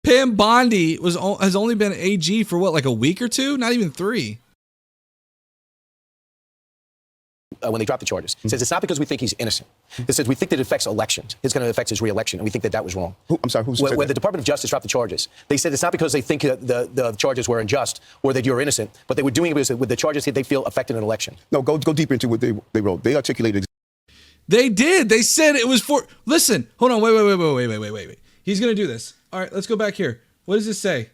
Pam Bondi has only been AG for what, like a week or two? Not even 3. when they dropped the charges. It says it's not because we think he's innocent. It says we think that it affects elections. It's going to affect his re-election, and we think that was wrong. I'm sorry, who said when that? the Department of Justice dropped the charges, they said it's not because they think the charges were unjust or that you're innocent, but they were doing it because with the charges they feel affected an election. No, go deeper into what they wrote. They articulated. They did. They said it was for. Listen, hold on. Wait. He's gonna do this. All right, let's go back here. What does this say?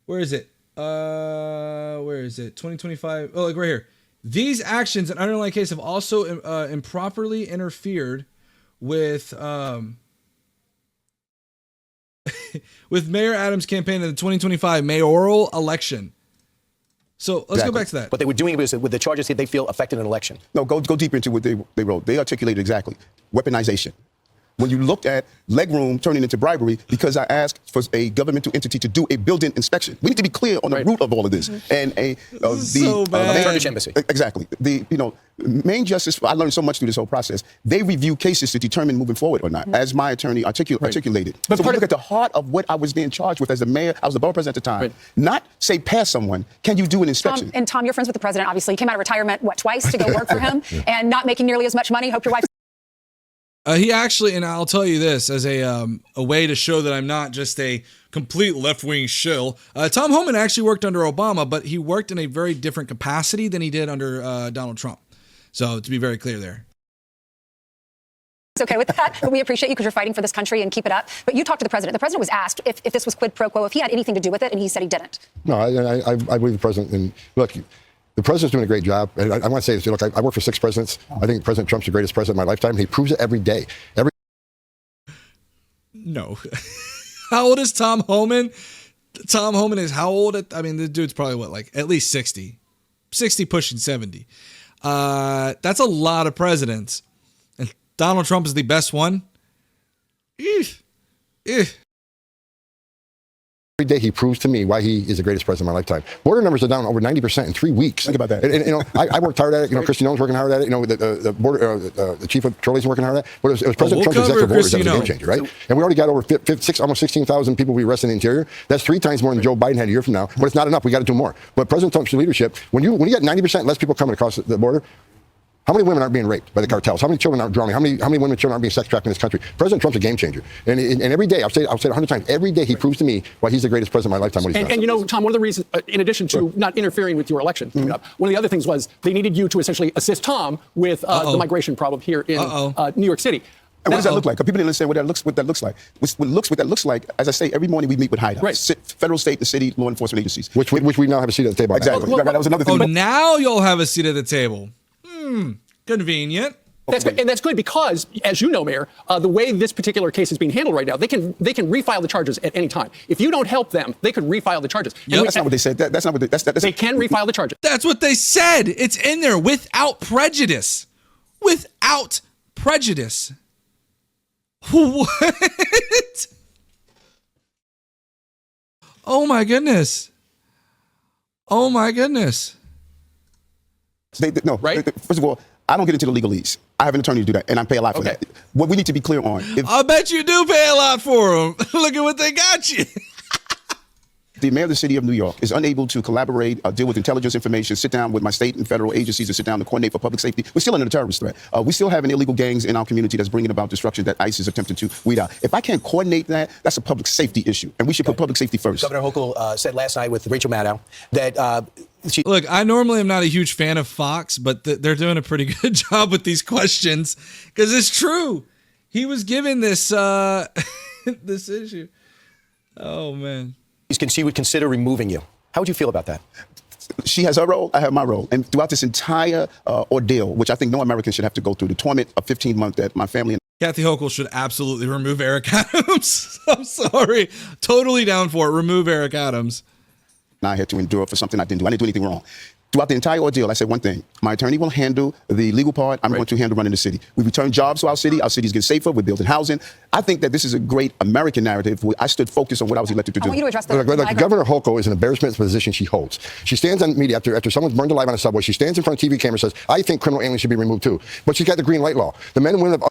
Where is it? Where is it? 2025. Oh, like right here. These actions in underlying case have also improperly interfered with with Mayor Adams' campaign in the 2025 mayoral election. So let's go back to that. But they were doing it because with the charges they feel affected an election. No, go deeper into what they wrote. They articulated exactly weaponization. When you looked at legroom turning into bribery, because I asked for a governmental entity to do a building inspection. We need to be clear on the root of all of this. And the Turkish embassy. Exactly. The main justice. I learned so much through this whole process. They review cases to determine moving forward or not, as my attorney articulated. But so we look at the heart of what I was being charged with as the mayor. I was the borough president at the time. Not say pass someone. Can you do an inspection? Tom, you're friends with the president. Obviously, you came out of retirement twice to go work for him, and not making nearly as much money. Hope your wife. He actually, and I'll tell you this as a way to show that I'm not just a complete left-wing shill. Tom Homan actually worked under Obama, but he worked in a very different capacity than he did under Donald Trump. So to be very clear there. It's okay with that. We appreciate you because you're fighting for this country and keep it up. But you talked to the president. The president was asked if this was quid pro quo, if he had anything to do with it, and he said he didn't. No, I believe the president. And look, the president's doing a great job. And I want to say this. Look, I worked for 6 presidents. I think President Trump's the greatest president of my lifetime. He proves it every day. No. How old is Tom Homan? Tom Homan is how old? I mean, the dude's probably what, like at least 60 pushing 70. That's a lot of presidents. And Donald Trump is the best one. Every day he proves to me why he is the greatest president of my lifetime. Border numbers are down over 90% in 3 weeks. Think about that. And I worked hard at it. Kristi Noem's working hard at it. The border, the chief of patrol is working hard at it. But it was President Trump's executive orders that was a game changer, right? And we already got over almost 16,000 people we arrested in the interior. That's 3 times more than Joe Biden had a year from now. But it's not enough. We got to do more. But President Trump's leadership, when you get 90% less people coming across the border, how many women aren't being raped by the cartels? How many children aren't drowning? How many women and children aren't being sex trafficked in this country? President Trump's a game changer. And every day, I've said it 100 times, every day he proves to me why he's the greatest president of my lifetime. And Tom, one of the reasons, in addition to not interfering with your election, one of the other things was they needed you to essentially assist Tom with the migration problem here in New York City. And what does that look like? People didn't understand what that looks like. What that looks like, as I say, every morning we meet with hideouts, federal, state, and city law enforcement agencies. Which we now have a seat at the table. Exactly. That was another thing. Oh, now you'll have a seat at the table. Convenient. And that's good because, as you know, Mayor, the way this particular case is being handled right now, they can refile the charges at any time. If you don't help them, they could refile the charges. Yep. That's not what they said. That's not what they can refile the charges. That's what they said. It's in there without prejudice. Without prejudice. What? Oh my goodness. Oh my goodness. First of all, I don't get into the legalese. I have an attorney to do that, and I pay a lot for that. What we need to be clear on. I bet you do pay a lot for them. Look at what they got you. The mayor of the city of New York is unable to collaborate, deal with intelligence information, sit down with my state and federal agencies and sit down to coordinate for public safety. We're still under a terrorist threat. We still have illegal gangs in our community that's bringing about destruction that ICE is attempting to weed out. If I can't coordinate that, that's a public safety issue, and we should put public safety first. Governor Hochul said last night with Rachel Maddow that Look, I normally am not a huge fan of Fox, but they're doing a pretty good job with these questions because it's true. He was given this this issue. Oh, man. She would consider removing you. How would you feel about that? She has her role, I have my role. And throughout this entire ordeal, which I think no American should have to go through, the torment of 15 months that my family and Kathy Hochul should absolutely remove Eric Adams. I'm sorry. Totally down for it. Remove Eric Adams. I had to endure for something I didn't do. I didn't do anything wrong. Throughout the entire ordeal, I said one thing. My attorney will handle the legal part. I'm going to handle running the city. We return jobs to our city. Our cities get safer. We're building housing. I think that this is a great American narrative where I stood focused on what I was elected to do. I want you to address Governor Hochul is an embarrassment to the position she holds. She stands on media after someone's burned alive on a subway. She stands in front of TV camera and says, I think criminal aliens should be removed too. But she's got the green light law. The men and women of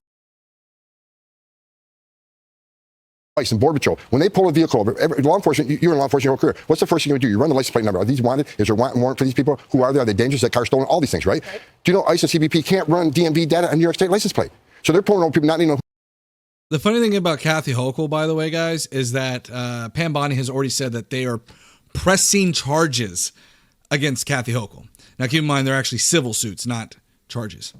ICE and Border Patrol, when they pull a vehicle over, law enforcement, you're in law enforcement your whole career. What's the first thing you do? You run the license plate number. Are these wanted? Is there a warrant for these people? Who are they? Are they dangerous? Is that car stolen? All these things, right? Do you know ICE and CBP can't run DMV data on New York State license plate? So they're pulling over people not even know. The funny thing about Kathy Hochul, by the way, guys, is that Pam Bondi has already said that they are pressing charges against Kathy Hochul. Now, keep in mind, they're actually civil suits, not charges.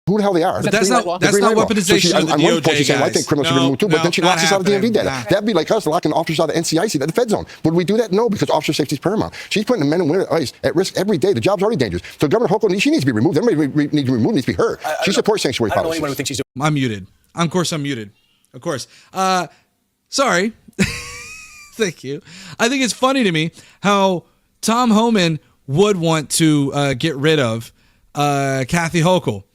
Who the hell they are? But that's not weaponization of the on DOJ, one point, she's saying, I think criminals should be removed too, but then she locks us out of DMV data. Nah. That'd be like us locking officers out of NCIC, the Fed zone. Would we do that? No, because officer safety is paramount. She's putting the men and women at ICE at risk every day. The job's already dangerous. So Governor Hochul, she needs to be removed. Everybody needs to be removed, needs to be her. She supports sanctuary policies. I don't know anyone who thinks she's I'm muted. Of course, I'm muted. Of course. Sorry. Thank you. I think it's funny to me how Tom Homan would want to get rid of Kathy Hochul.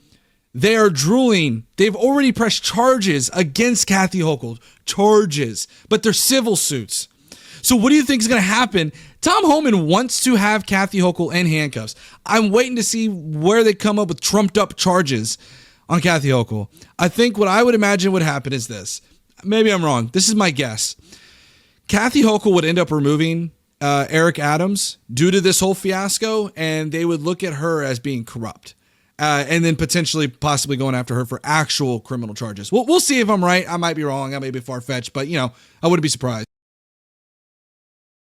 They are drooling. They've already pressed charges against Kathy Hochul. Charges. But they're civil suits. So what do you think is going to happen? Tom Homan wants to have Kathy Hochul in handcuffs. I'm waiting to see where they come up with trumped up charges on Kathy Hochul. I think what I would imagine would happen is this. Maybe I'm wrong. This is my guess. Kathy Hochul would end up removing Eric Adams due to this whole fiasco, and they would look at her as being corrupt. And then potentially possibly going after her for actual criminal charges. We'll see if I'm right. I might be wrong. I may be far-fetched, but, I wouldn't be surprised.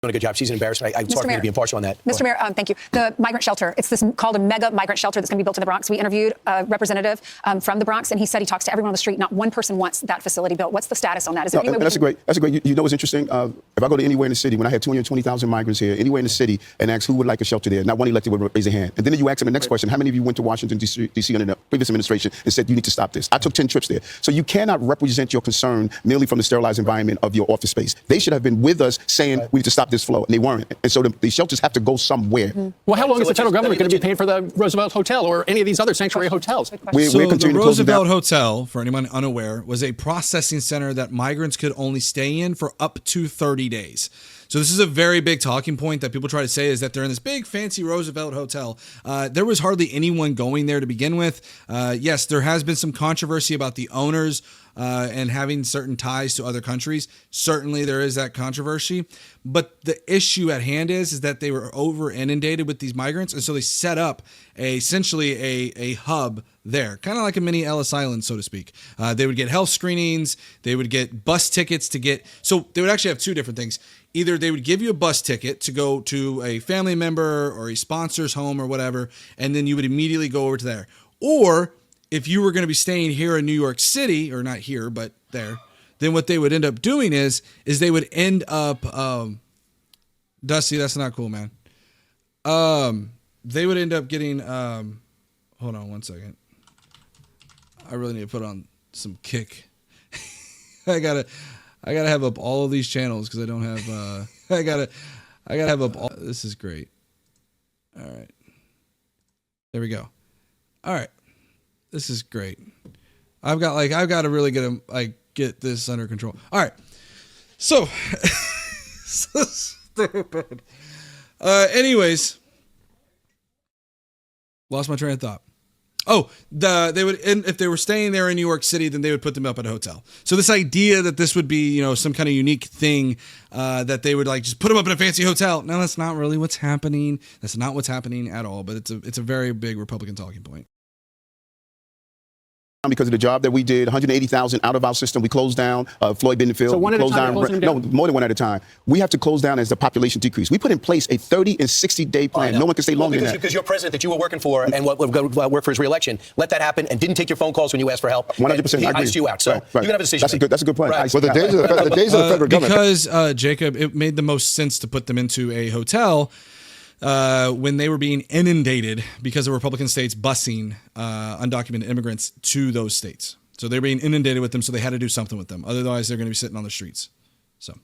Doing a good job. She's an embarrassment. I'm sorry to be impartial on that. Mr. Mayor, thank you. The migrant shelter, it's this called a mega migrant shelter that's going to be built in the Bronx. We interviewed a representative from the Bronx, and he said he talks to everyone on the street. Not one person wants that facility built. What's the status on that? Is there any way that's a great. You know what's interesting? If I go to anywhere in the city, when I had 220,000 migrants here, anywhere in the city, and ask who would like a shelter there, not one elected would raise a hand. And then you ask them the next question: how many of you went to Washington D.C. under the previous administration and said you need to stop this? I took 10 trips there. So you cannot represent your concern merely from the sterilized environment of your office space. They should have been with us saying we need to stop this flow, and they weren't. And so the shelters have to go somewhere. Well, how long is the federal government going to be paying for the Roosevelt Hotel or any of these other sanctuary hotels? We're the Roosevelt Hotel, for anyone unaware, was a processing center that migrants could only stay in for up to 30 days. So this is a very big talking point that people try to say is that they're in this big fancy Roosevelt Hotel. There was hardly anyone going there to begin with. Yes, there has been some controversy about the owners and having certain ties to other countries. Certainly there is that controversy. But the issue at hand is that they were over inundated with these migrants. And so they set up essentially a hub there, kind of like a mini Ellis Island, so to speak. They would get health screenings. They would get bus tickets to get. So they would actually have two different things. Either they would give you a bus ticket to go to a family member or a sponsor's home or whatever, and then you would immediately go over to there. Or if you were going to be staying here in New York City, or not here, but there, then what they would end up doing is they would end up, Dusty, that's not cool, man. They would end up getting, hold on one second. I really need to put on some kick. I gotta have up all of these channels because I don't have, I gotta have up all, this is great. All right. There we go. All right. This is great. I've got to really get this under control. All right. So, so stupid. Anyways, lost my train of thought. Oh, they would, and if they were staying there in New York City, then they would put them up at a hotel. So this idea that this would be, some kind of unique thing, that they would just put them up in a fancy hotel. No, that's not really what's happening. That's not what's happening at all. But it's a very big Republican talking point. Because of the job that we did, 180,000 out of our system. We closed down Floyd Bentonville. So one at a time, No, more than one at a time. We have to close down as the population decrease. We put in place a 30 and 60-day plan. No one can stay longer than that. Because your president that you were working for and what worked for his reelection let that happen and didn't take your phone calls when you asked for help. 100%. He I agree. iced you out. So right. you can have a decision. That's a good point. Right. Well, the days of the federal government. Because, Jacob, it made the most sense to put them into a hotel when they were being inundated because of Republican states busing undocumented immigrants to those states. So they're being inundated with them, so they had to do something with them. Otherwise, they're going to be sitting on the streets. So,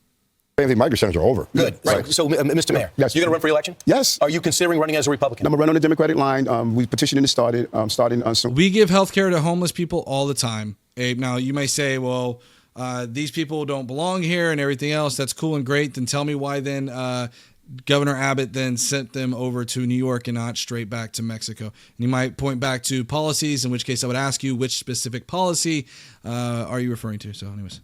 the migrant centers are over. Good. Right. So, Mr. Mayor, yes. you're going to run for election? Yes. Are you considering running as a Republican? I'm going to run on the Democratic line. We petitioned and starting soon. We give health care to homeless people all the time. Abe, now, you may say, well, these people don't belong here and everything else. That's cool and great. Then tell me why then Governor Abbott then sent them over to New York and not straight back to Mexico. And you might point back to policies, in which case I would ask you which specific policy are you referring to? So anyways.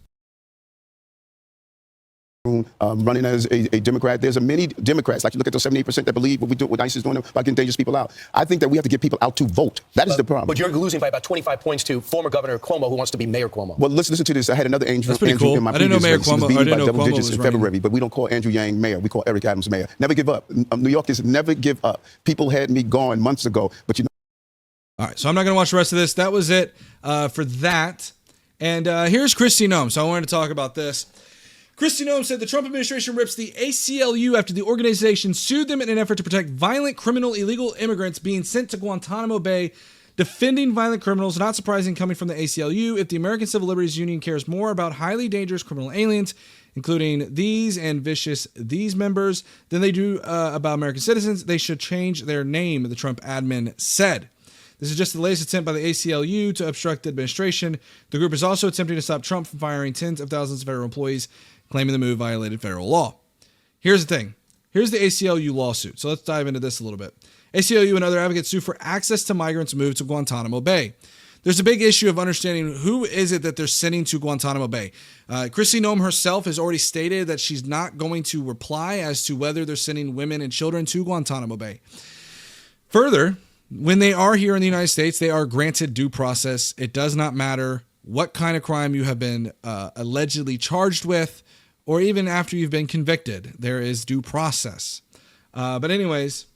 running as a Democrat. There's many Democrats, like you look at those 78% that believe what ICE is doing about getting dangerous people out. I think that we have to get people out to vote. That is the problem. But you're losing by about 25 points to former Governor Cuomo, who wants to be Mayor Cuomo. Well, let's listen to this. I had another Andrew cool. in my I didn't know previous Mayor race. He was Cuomo. I beaten didn't by know double Cuomo digits was in running. February, but we don't call Andrew Yang mayor. We call Eric Adams mayor. Never give up. New York is never give up. People had me gone months ago, but you know. All right, so I'm not going to watch the rest of this. That was it for that. And here's Kristi Noem. So I wanted to talk about this. Kristi Noem said the Trump administration rips the ACLU after the organization sued them in an effort to protect violent, criminal, illegal immigrants being sent to Guantanamo Bay. Defending violent criminals, not surprising coming from the ACLU. If the American Civil Liberties Union cares more about highly dangerous criminal aliens, including these and vicious these members, than they do about American citizens, they should change their name, the Trump admin said. This is just the latest attempt by the ACLU to obstruct the administration. The group is also attempting to stop Trump from firing tens of thousands of federal employees, claiming the move violated federal law. Here's the thing. Here's the ACLU lawsuit. So let's dive into this a little bit. ACLU and other advocates sue for access to migrants moved to Guantanamo Bay. There's a big issue of understanding who is it that they're sending to Guantanamo Bay. Kristi Noem herself has already stated that she's not going to reply as to whether they're sending women and children to Guantanamo Bay. Further, when they are here in the United States, they are granted due process. It does not matter what kind of crime you have been allegedly charged with, or even after you've been convicted, there is due process. But anyways,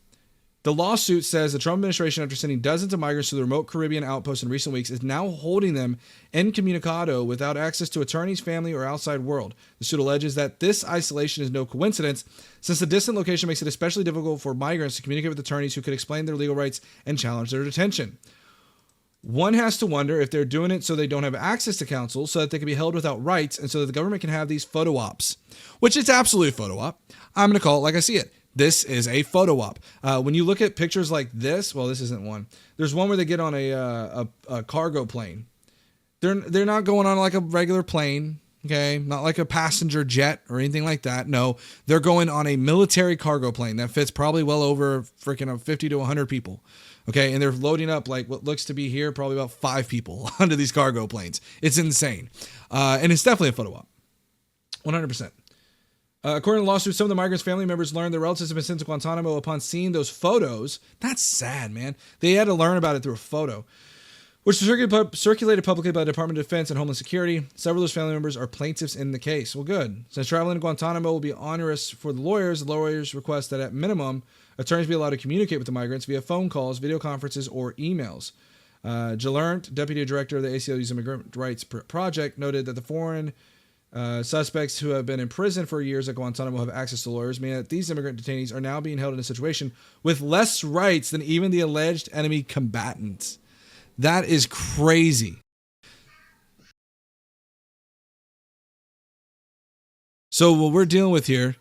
the lawsuit says the Trump administration, after sending dozens of migrants to the remote Caribbean outpost in recent weeks, is now holding them incommunicado without access to attorneys, family, or outside world. The suit alleges that this isolation is no coincidence, since the distant location makes it especially difficult for migrants to communicate with attorneys who could explain their legal rights and challenge their detention. One has to wonder if they're doing it so they don't have access to counsel, so that they can be held without rights, and so that the government can have these photo ops, which it's absolutely a photo op. I'm going to call it like I see it. This is a photo op. When you look at pictures like this, well, this isn't one. There's one where they get on a cargo plane. They're not going on like a regular plane, okay? Not like a passenger jet or anything like that. No, they're going on a military cargo plane that fits probably well over freaking 50 to 100 people. Okay, and they're loading up like what looks to be here, probably about 5 people onto these cargo planes. It's insane. And it's definitely a photo op. 100%. According to the lawsuit, some of the migrants' family members learned their relatives have been sent to Guantanamo upon seeing those photos. That's sad, man. They had to learn about it through a photo, which was circulated publicly by the Department of Defense and Homeland Security. Several of those family members are plaintiffs in the case. Well, good. Since traveling to Guantanamo will be onerous for the lawyers request that at minimum, attorneys be allowed to communicate with the migrants via phone calls, video conferences, or emails. Jalert, deputy director of the ACLU's Immigrant Rights Project, noted that the foreign suspects who have been in prison for years at Guantanamo have access to lawyers, meaning that these immigrant detainees are now being held in a situation with less rights than even the alleged enemy combatants. That is crazy. So what we're dealing with here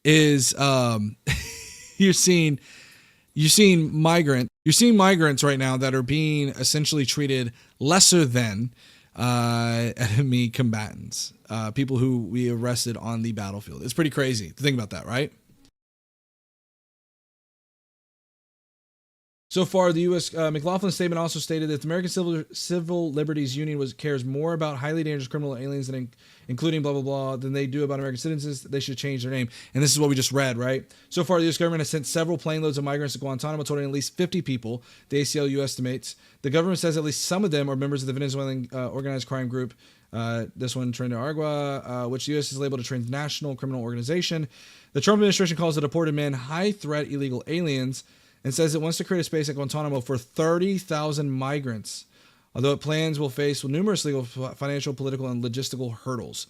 is you're seeing migrants right now that are being essentially treated lesser than enemy combatants, people who we arrested on the battlefield. It's pretty crazy to think about that, right? So far, the U.S. McLaughlin statement also stated that the American Civil Liberties Union cares more about highly dangerous criminal aliens, including blah, blah, blah, than they do about American citizens. They should change their name. And this is what we just read, right? So far, the U.S. government has sent several plane loads of migrants to Guantanamo, totaling at least 50 people, the ACLU estimates. The government says at least some of them are members of the Venezuelan organized crime group, this one, Tren de Aragua, which the U.S. has labeled a transnational criminal organization. The Trump administration calls the deported men high-threat illegal aliens, and says it wants to create a space at Guantanamo for 30,000 migrants, although it plans will face numerous legal, financial, political, and logistical hurdles.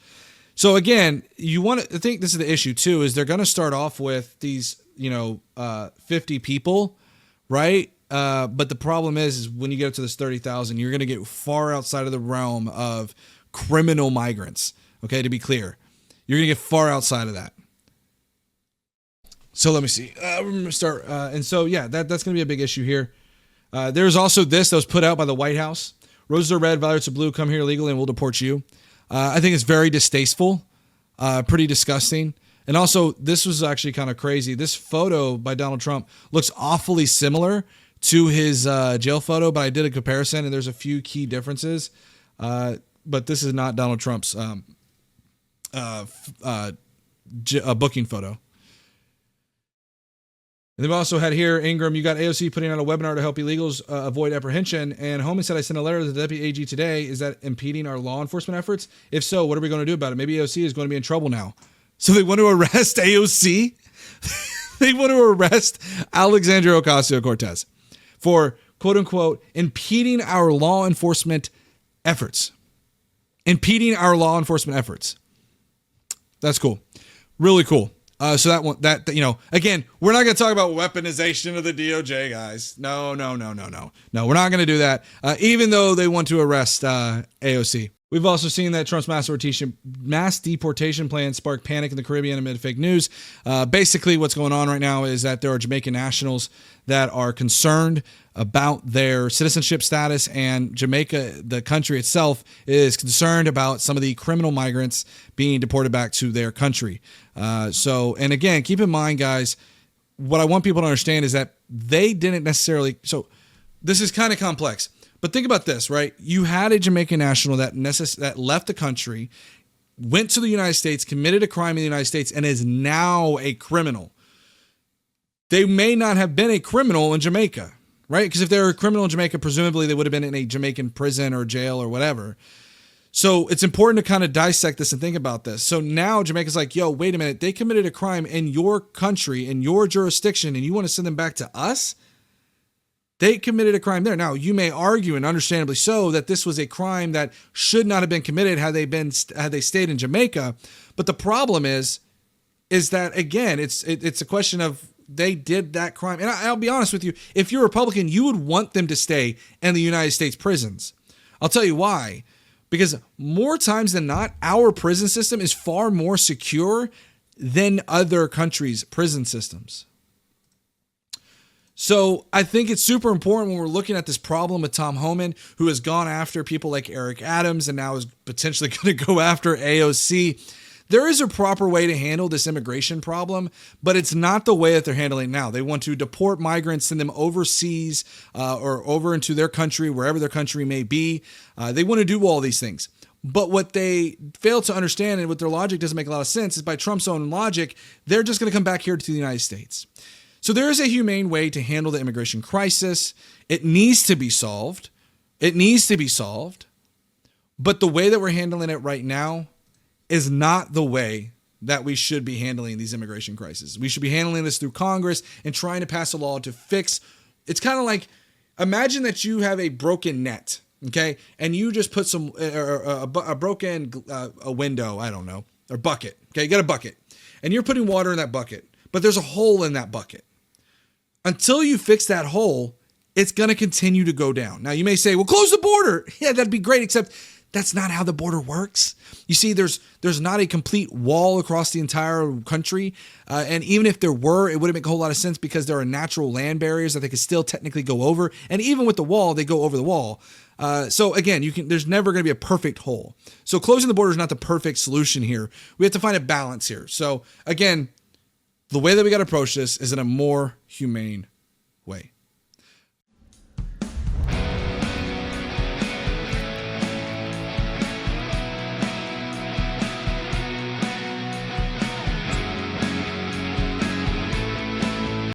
So again, you want to think this is the issue too, is they're going to start off with these, 50 people, right? But the problem is when you get up to this 30,000, you're going to get far outside of the realm of criminal migrants. Okay, to be clear, you're going to get far outside of that. So let me see. We're going to start. And so, yeah, that's going to be a big issue here. There's also this that was put out by the White House. Roses are red, violets are blue. Come here illegally and we'll deport you. I think it's very distasteful, pretty disgusting. And also, this was actually kind of crazy. This photo by Donald Trump looks awfully similar to his jail photo, but I did a comparison and there's a few key differences. But this is not Donald Trump's booking photo. And then we also had here, Ingram, you got AOC putting out a webinar to help illegals avoid apprehension. And Homan said, I sent a letter to the Deputy AG today. Is that impeding our law enforcement efforts? If so, what are we going to do about it? Maybe AOC is going to be in trouble now. So they want to arrest AOC? They want to arrest Alexandria Ocasio-Cortez for, quote unquote, impeding our law enforcement efforts. Impeding our law enforcement efforts. That's cool. Really cool. So again, we're not going to talk about weaponization of the DOJ, guys. No, we're not going to do that, even though they want to arrest AOC. We've also seen that Trump's mass deportation plan sparked panic in the Caribbean amid fake news. Basically, what's going on right now is that there are Jamaican nationals that are concerned about their citizenship status, and Jamaica, the country itself, is concerned about some of the criminal migrants being deported back to their country. And again, keep in mind, guys, what I want people to understand is that they didn't necessarily. So this is kind of complex, but think about this, right? You had a Jamaican national that left the country, went to the United States, committed a crime in the United States, and is now a criminal. They may not have been a criminal in Jamaica, right? Because if they were a criminal in Jamaica, presumably they would have been in a Jamaican prison or jail or whatever. So it's important to kind of dissect this and think about this. So now Jamaica's like, yo, wait a minute. They committed a crime in your country, in your jurisdiction, and you want to send them back to us? They committed a crime there. Now, you may argue, and understandably so, that this was a crime that should not have been committed had they stayed in Jamaica. But the problem is that, again, it's a question of they did that crime. And I'll be honest with you, if you're a Republican, you would want them to stay in the United States prisons. I'll tell you why. Because more times than not, our prison system is far more secure than other countries' prison systems. So I think it's super important when we're looking at this problem with Tom Homan, who has gone after people like Eric Adams and now is potentially going to go after AOC. There is a proper way to handle this immigration problem, but it's not the way that they're handling it now. They want to deport migrants, send them overseas or over into their country, wherever their country may be. They want to do all these things. But what they fail to understand, and what their logic doesn't make a lot of sense, is by Trump's own logic, they're just going to come back here to the United States. So there is a humane way to handle the immigration crisis. It needs to be solved. But the way that we're handling it right now is not the way that we should be handling these immigration crises. We should be handling this through Congress and trying to pass a law to fix. It's kind of like, imagine that you have a broken net, okay? And you just put a broken a window, I don't know, or bucket, okay? You got a bucket, and you're putting water in that bucket, but there's a hole in that bucket. Until you fix that hole, it's going to continue to go down. Now, you may say, well, close the border. Yeah, that'd be great, except that's not how the border works. You see, there's not a complete wall across the entire country. And even if there were, it wouldn't make a whole lot of sense because there are natural land barriers that they could still technically go over. And even with the wall, they go over the wall. So again, there's never going to be a perfect hole. So closing the border is not the perfect solution here. We have to find a balance here. So again, the way that we got to approach this is in a more humane